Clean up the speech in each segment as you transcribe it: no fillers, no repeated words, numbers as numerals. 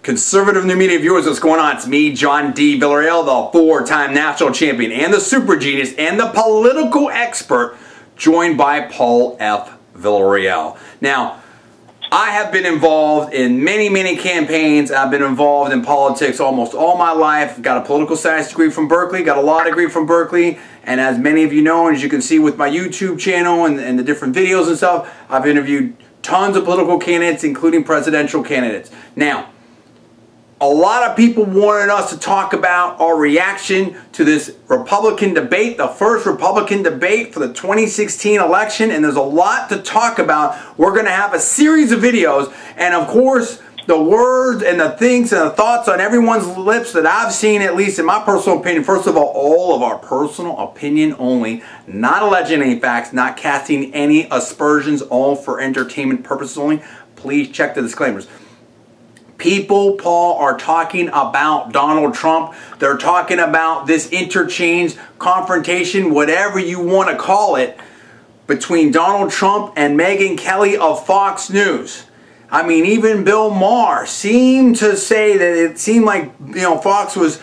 Conservative New Media viewers, what's going on? It's me, John D. Villarreal, the four-time national champion and the super genius and the political expert, joined by Paul F. Villarreal. Now, I have been involved in many campaigns. I've been involved in politics almost all my life. Got a political science degree from Berkeley, got a law degree from Berkeley, and as many of you know, and as you can see with my YouTube channel and the different videos and stuff, I've interviewed tons of political candidates, including presidential candidates. Now, a lot of people wanted us to talk about our reaction to this Republican debate, the first Republican debate for the 2016 election, and there's a lot to talk about. We're going to have a series of videos, and of course, the words and the things and the thoughts on everyone's lips that I've seen, at least in my personal opinion, first of all of our personal opinion only, not alleging any facts, not casting any aspersions, all for entertainment purposes only. Please check the disclaimers. People, Paul, are talking about Donald Trump. They're talking about this interchange, confrontation, whatever you want to call it, between Donald Trump and Megyn Kelly of Fox News. I mean, even Bill Maher seemed to say that it seemed like, you know, Fox was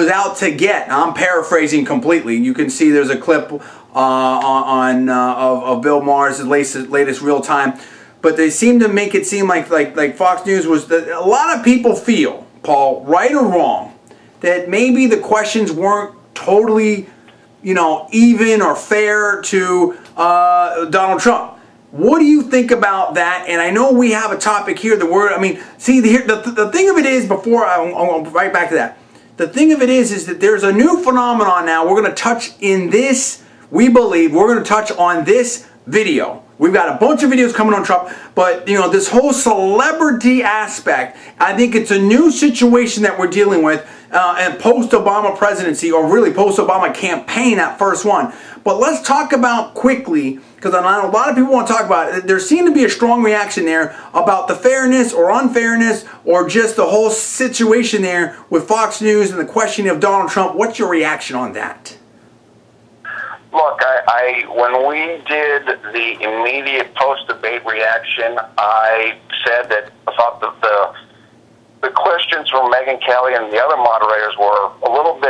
out to get. I'm paraphrasing completely. You can see there's a clip of Bill Maher's latest real time. But they seem to make it seem like Fox News was... a lot of people feel, Paul, right or wrong, that maybe the questions weren't totally, you know, even or fair to Donald Trump. What do you think about that? And I know we have a topic here. I mean, see, the thing of it is, before I'll right back to that. The thing of it is that there's a new phenomenon now. We're going to touch in this. We believe we're going to touch on this video. We've got a bunch of videos coming on Trump, but you know, this whole celebrity aspect, I think it's a new situation that we're dealing with and post-Obama presidency, or really post-Obama campaign, that first one. But let's talk about quickly, because I know a lot of people want to talk about it. There seemed to be a strong reaction there about the fairness or unfairness or just the whole situation there with Fox News and the questioning of Donald Trump. What's your reaction on that? Look, when we did the immediate post-debate reaction, I said that I thought that the questions from Megyn Kelly and the other moderators were a little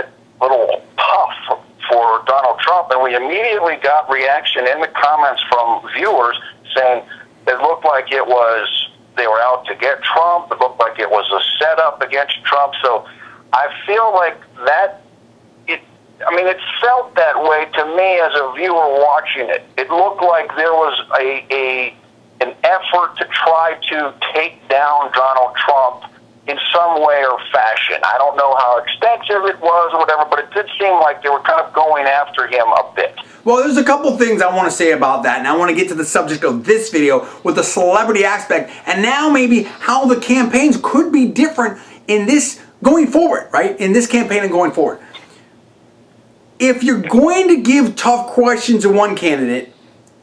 tough for Donald Trump, and we immediately got reaction in the comments from viewers saying it looked like they were out to get Trump. It looked like it was a setup against Trump. So I feel like that. It felt that way to me as a viewer watching it. It looked like there was an effort to try to take down Donald Trump in some way or fashion. I don't know how extensive it was or whatever, but it did seem like they were kind of going after him a bit. Well, there's a couple things I want to say about that, and I want to get to the subject of this video with the celebrity aspect, and now maybe how the campaigns could be different in this going forward, right? In this campaign and going forward. If you're going to give tough questions to one candidate,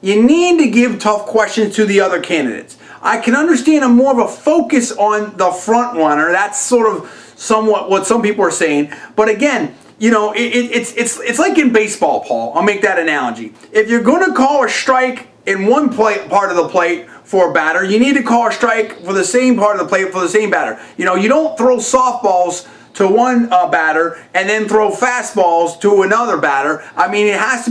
you need to give tough questions to the other candidates. I can understand more of a focus on the front runner. That's sort of somewhat what some people are saying. But again, you know, it's like in baseball, Paul. I'll make that analogy. If you're going to call a strike in one part of the plate for a batter, you need to call a strike for the same part of the plate for the same batter. You know, you don't throw softballs to one batter and then throw fastballs to another batter. I mean, there has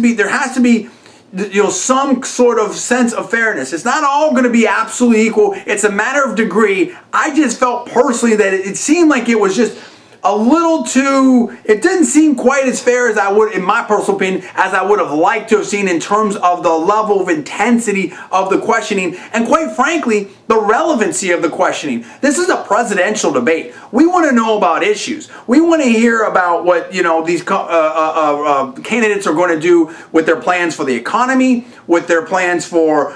to be, you know, some sort of sense of fairness. It's not all going to be absolutely equal. It's a matter of degree. I just felt personally that it seemed like it was just a little too, it didn't seem quite as fair as I would, in my personal opinion, as I would have liked to have seen in terms of the level of intensity of the questioning and, quite frankly, the relevancy of the questioning. This is a presidential debate. We want to know about issues. We want to hear about what, you know, these candidates are going to do with their plans for the economy, with their plans for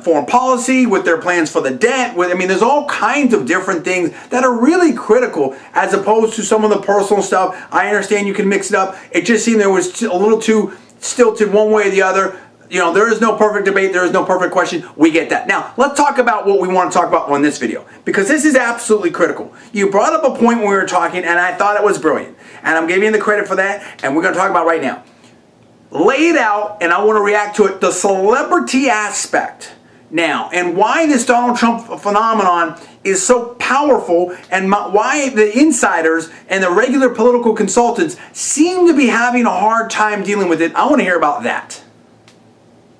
foreign policy, with their plans for the debt. I mean, there's all kinds of different things that are really critical as opposed to some of the personal stuff. I understand you can mix it up. It just seemed there was a little too stilted one way or the other. You know, there is no perfect debate. There is no perfect question. We get that. Now, let's talk about what we want to talk about on this video, because this is absolutely critical. You brought up a point when we were talking, and I thought it was brilliant. And I'm giving you the credit for that, and we're going to talk about it right now. Lay it out, and I want to react to it, the celebrity aspect. now, and why this Donald Trump phenomenon is so powerful, and why the insiders and the regular political consultants seem to be having a hard time dealing with it. I want to hear about that.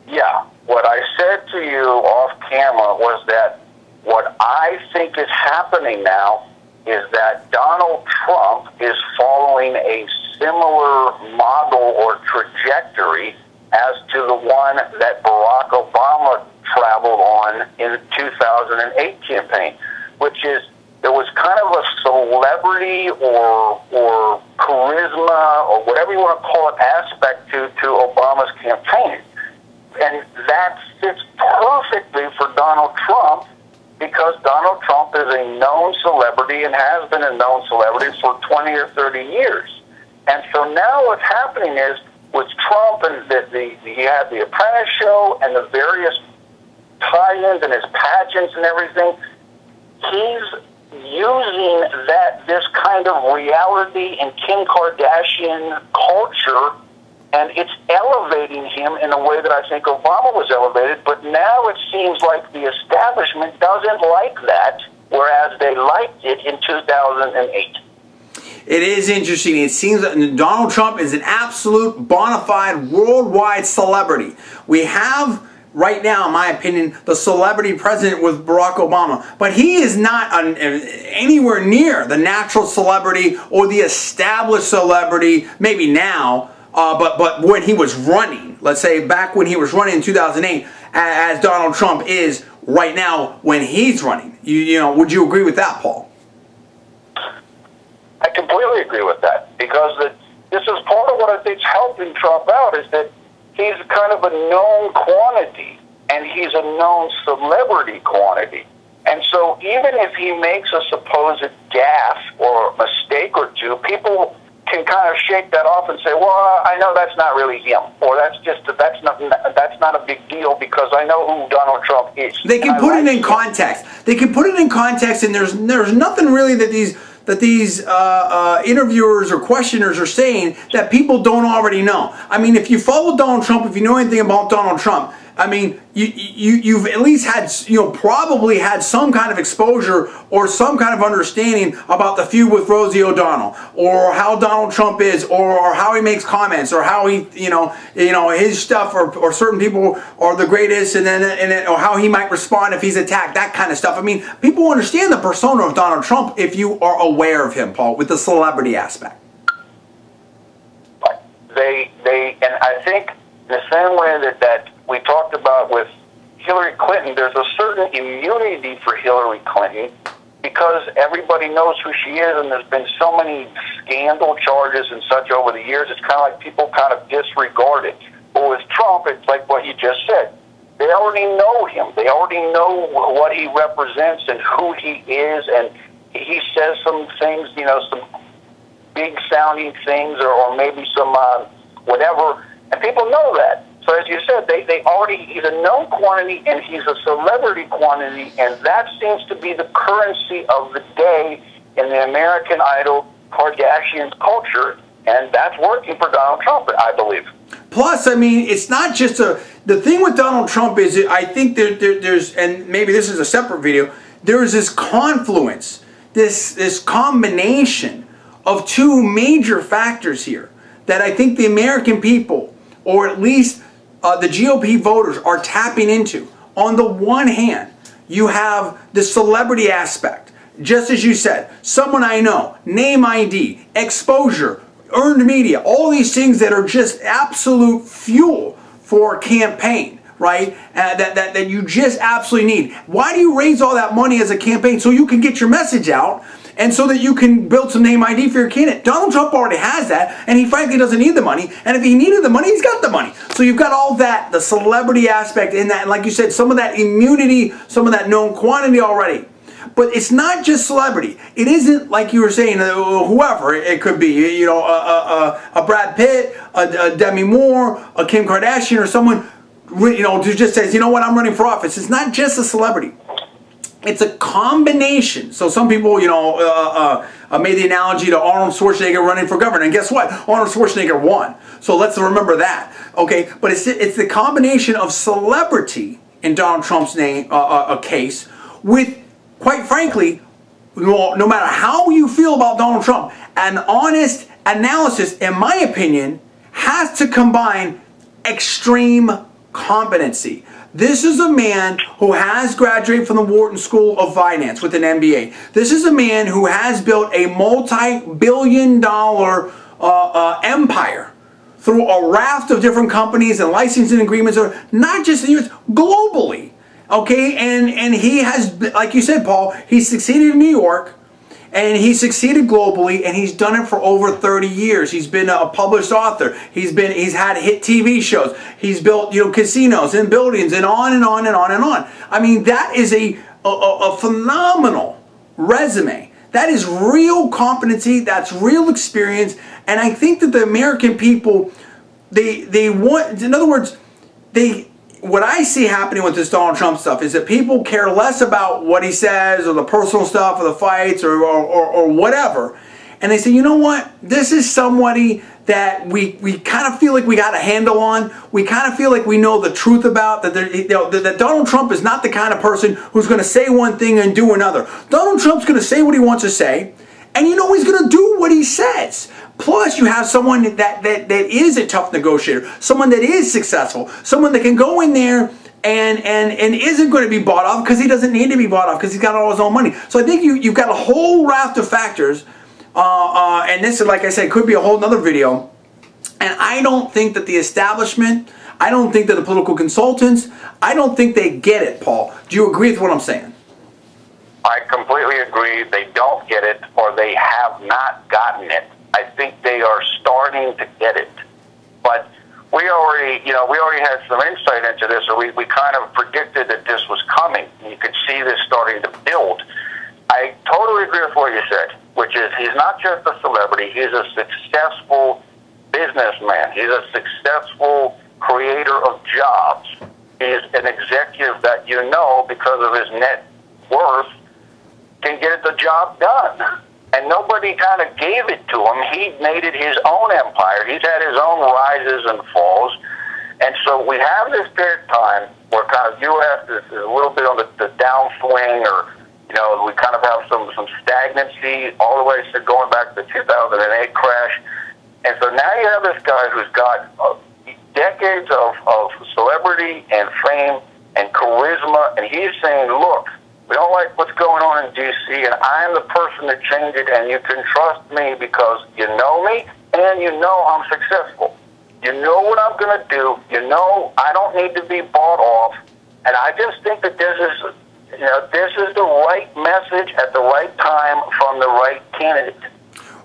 Yeah, what I said to you off camera was that what I think is happening now is that Donald Trump is following a similar model or trajectory as to the one that Barack Obama traveled on in the 2008 campaign, which is there was kind of a celebrity or charisma or whatever you want to call it aspect to Obama's campaign. And that fits perfectly for Donald Trump because Donald Trump is a known celebrity and has been a known celebrity for 20 or 30 years. And so now what's happening is with Trump and he had the Apprentice show and the various tie-ins and his pageants and everything, he's using this kind of reality and Kim Kardashian culture, and it's elevating him in a way that I think Obama was elevated, but now it seems like the establishment doesn't like that, whereas they liked it in 2008. It is interesting. It seems that Donald Trump is an absolute bona fide worldwide celebrity. We have right now, in my opinion, the celebrity president with Barack Obama. But he is not anywhere near the natural celebrity or the established celebrity, maybe now, but when he was running, let's say back when he was running in 2008, as Donald Trump is right now when he's running. You know, would you agree with that, Paul? I completely agree with that, because this is part of what I think is helping Trump out, is that he's kind of a known quantity, and he's a known celebrity quantity. And so even if he makes a supposed gaffe or a mistake or two, people can kind of shake that off and say, well, I know that's not really him, or that's not a big deal because I know who Donald Trump is. They can put it in context. They can put it in context, and there's nothing really that these interviewers or questioners are saying that people don't already know. I mean, if you follow Donald Trump, if you know anything about Donald Trump, I mean, you've at least had, probably had some kind of exposure or some kind of understanding about the feud with Rosie O'Donnell, or how Donald Trump is, or how he makes comments, or how he, his stuff, or certain people are the greatest, and then or how he might respond if he's attacked, that kind of stuff. I mean, people understand the persona of Donald Trump if you are aware of him, Paul, with the celebrity aspect. And I think the same way that we talked about with Hillary Clinton, there's a certain immunity for Hillary Clinton because everybody knows who she is, and there's been so many scandal charges and such over the years, it's kind of like people kind of disregard it. But with Trump, it's like what you just said. They already know him. They already know what he represents and who he is, and he says some things, some big-sounding things, or maybe some whatever, and people know that. So as you said, he's a known quantity and he's a celebrity quantity, and that seems to be the currency of the day in the American Idol Kardashian culture, and that's working for Donald Trump, I believe. Plus, I mean, it's not just the thing with Donald Trump is, I think there's, and maybe this is a separate video, there's this confluence, this combination of two major factors here that I think the American people, or at least the GOP voters, are tapping into. On the one hand, you have the celebrity aspect. Just as you said, someone I know, name ID, exposure, earned media, all these things that are just absolute fuel for a campaign, right? That you just absolutely need. Why do you raise all that money as a campaign? So you can get your message out, and so that you can build some name ID for your candidate. Donald Trump already has that, and he frankly doesn't need the money. And if he needed the money, he's got the money. So you've got all that, the celebrity aspect in that, and like you said, some of that immunity, some of that known quantity already. But it's not just celebrity. It isn't like you were saying, whoever it could be, a Brad Pitt, a Demi Moore, a Kim Kardashian, or someone, who just says, you know what, I'm running for office. It's not just a celebrity. It's a combination. So some people, made the analogy to Arnold Schwarzenegger running for governor. And guess what? Arnold Schwarzenegger won. So let's remember that. Okay? But it's the combination of celebrity in Donald Trump's name, a case with, quite frankly, no matter how you feel about Donald Trump, an honest analysis, in my opinion, has to combine extreme competency. This is a man who has graduated from the Wharton School of Finance with an MBA. This is a man who has built a multi-billion-dollar empire through a raft of different companies and licensing agreements, not just in the U.S., globally. Okay, and he has, like you said, Paul, he succeeded in New York, and he succeeded globally, and he's done it for over 30 years. He's been a published author. He's had hit TV shows. He's built, casinos and buildings, and on and on and on and on. I mean, that is a phenomenal resume. That is real competency. That's real experience. And I think that the American people, they want, in other words, what I see happening with this Donald Trump stuff is that people care less about what he says or the personal stuff or the fights or whatever. And they say, you know what? This is somebody that we kind of feel like we got a handle on. We kind of feel like we know the truth about, that Donald Trump is not the kind of person who's going to say one thing and do another. Donald Trump's going to say what he wants to say, and he's going to do what he says. Plus, you have someone that is a tough negotiator, someone that is successful, someone that can go in there and isn't going to be bought off because he doesn't need to be bought off because he's got all his own money. So I think you've got a whole raft of factors, and this, like I said, could be a whole nother video. And I don't think that the establishment, I don't think that the political consultants, I don't think they get it, Paul. Do you agree with what I'm saying? I completely agree. They don't get it, or they have not gotten it. I think they are starting to get it. But we already had some insight into this, or we kind of predicted that this was coming. You could see this starting to build. I totally agree with what you said, which is he's not just a celebrity. He's a successful businessman. He's a successful creator of jobs. He's an executive that because of his net worth, can get the job done. And nobody kind of gave it to him. He made it his own empire. He's had his own rises and falls. And so we have this period of time where kind of U.S. is a little bit on the downswing, or, we kind of have some stagnancy all the way to going back to the 2008 crash. And so now you have this guy who's got decades of celebrity and fame and charisma, and he's saying, look, we don't like what's going on in D.C., and I'm the person to change it, and you can trust me because you know me, and you know I'm successful. You know what I'm going to do. You know I don't need to be bought off. And I just think that this is the right message at the right time from the right candidate.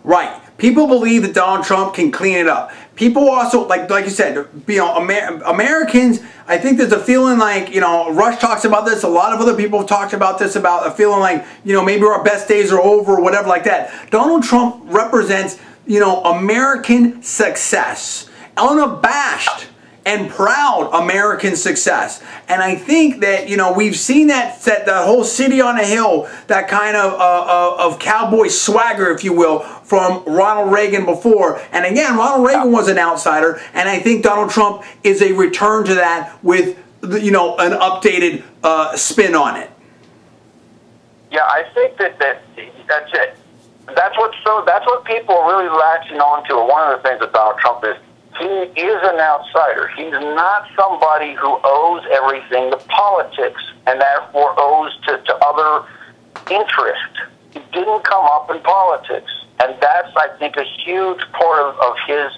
Right. People believe that Donald Trump can clean it up. People also, like you said, Americans, I think there's a feeling like, Rush talks about this, a lot of other people have talked about this, about a feeling like, maybe our best days are over or whatever like that. Donald Trump represents, American success, unabashed and proud American success. And I think that, we've seen that the whole city on a hill, that kind of cowboy swagger, if you will, from Ronald Reagan before. And again, Ronald Reagan was an outsider, and I think Donald Trump is a return to that with, an updated spin on it. Yeah, I think that's it. That's what people are really latching on to. One of the things that Donald Trump is, he is an outsider. He's not somebody who owes everything to politics and therefore owes to other interests. He didn't come up in politics. And that's, I think, a huge part of his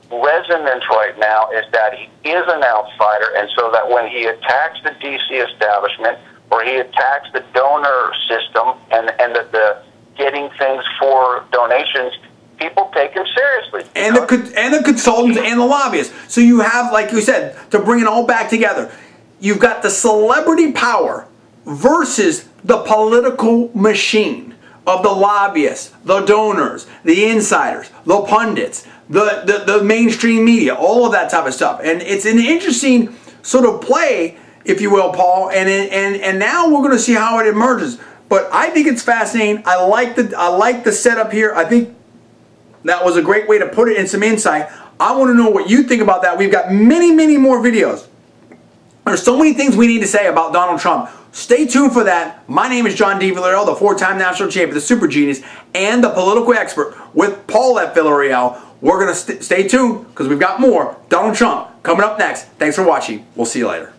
resonance right now, is that he is an outsider. And so that when he attacks the D.C. establishment, or he attacks the donor system and the getting things for donations, people take him seriously. And the consultants and the lobbyists. So you have, like you said, to bring it all back together, you've got the celebrity power versus the political machine of the lobbyists, the donors, the insiders, the pundits, the mainstream media, all of that type of stuff. And it's an interesting sort of play, if you will, Paul. And now we're going to see how it emerges. But I think it's fascinating. I like the setup here. I think that was a great way to put it in some insight. I want to know what you think about that. We've got many, many more videos There's so many things we need to say about Donald Trump. Stay tuned for that. My name is John D. Villarreal, the 4-time national champion, the super genius, and the political expert with Paul at Villarreal. We're going to stay tuned because we've got more Donald Trump coming up next. Thanks for watching. We'll see you later.